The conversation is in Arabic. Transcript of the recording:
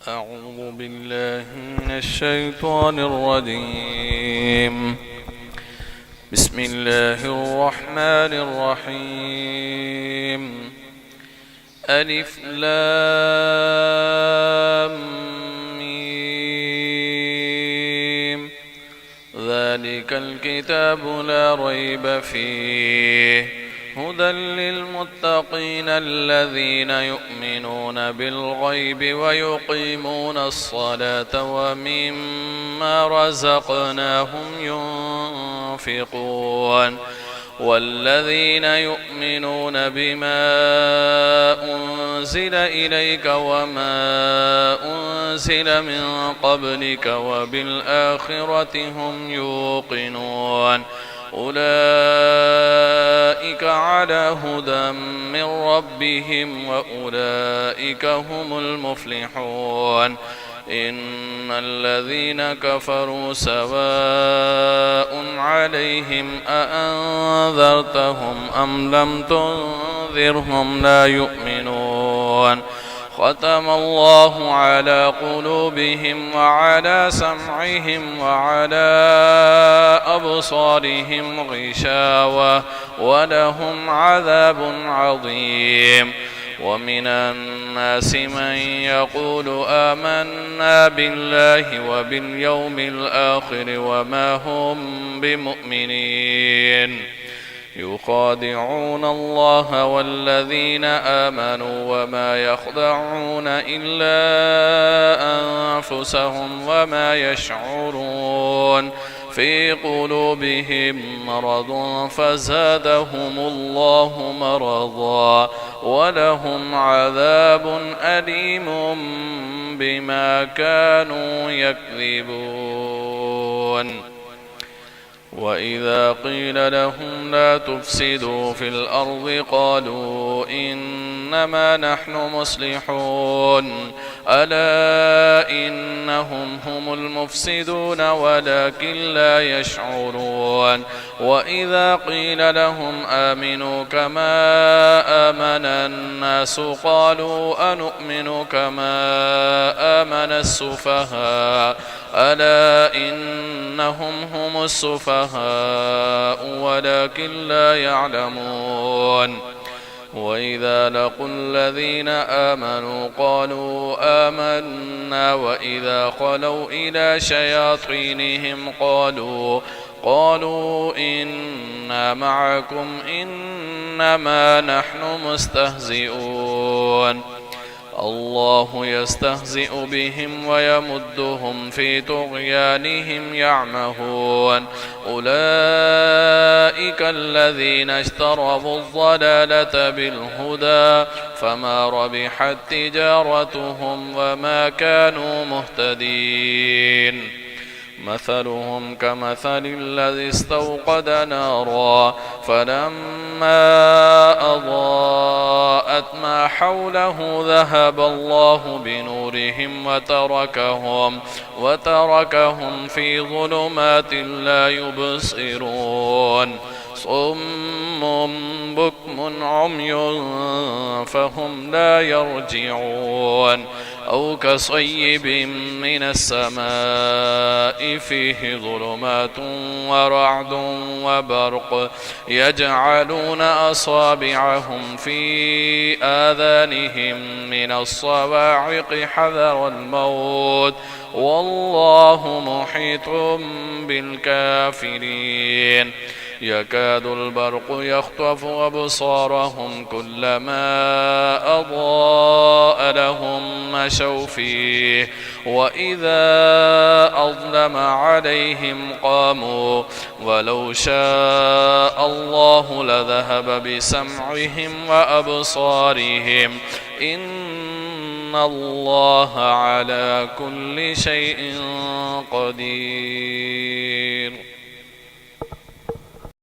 أعوذ بالله من الشيطان الرجيم. بسم الله الرحمن الرحيم. ألف لام ميم. ذلك الكتاب لا ريب فيه هدى للمتقين الذين يؤمنون بالغيب ويقيمون الصلاة ومما رزقناهم ينفقون والذين يؤمنون بما أنزل إليك وما أنزل من قبلك وبالآخرة هم يوقنون أولئك على هدى من ربهم وأولئك هم المفلحون. إن الذين كفروا سواء عليهم أأنذرتهم أم لم تنذرهم لا يؤمنون. ختم الله على قلوبهم وعلى سمعهم وعلى أبصارهم غشاوة ولهم عذاب عظيم. ومن الناس من يقول آمنا بالله وباليوم الآخر وما هم بمؤمنين يخادعون الله والذين آمنوا وما يخدعون إلا أنفسهم وما يشعرون. في قلوبهم مرض فزادهم الله مرضا ولهم عذاب أليم بما كانوا يكذبون. وإذا قيل لهم لا تفسدوا في الأرض قالوا إنما نحن مصلحون ألا إنهم هم المفسدون ولكن لا يشعرون. وإذا قيل لهم آمنوا كما آمن الناس قالوا أنؤمن كما آمن السفهاء ألا إنهم هم السفهاء ولكن لا يعلمون. وإذا لقوا الذين آمنوا قالوا آمنا وإذا خلوا إلى شياطينهم قالوا إنا معكم إنما نحن مستهزئون. الله يستهزئ بهم ويمدهم في طغيانهم يعمهون. أولئك الذين اشتروا الضلالة بالهدى فما ربحت تجارتهم وما كانوا مهتدين. مثلهم كمثل الذي استوقد نارا فلما أضاءت ما حوله ذهب الله بنورهم وتركهم في ظلمات لا يبصرون. صم بكم عمي فهم لا يرجعون. أو كصيب من السماء فيه ظلمات ورعد وبرق يجعلون أصابعهم في آذانهم من الصواعق حذر الموت والله محيط بالكافرين. يكاد البرق يخطف أبصارهم كلما أضاء لهم مشوا فيه وإذا أظلم عليهم قاموا ولو شاء الله لذهب بسمعهم وأبصارهم إن الله على كل شيء قدير.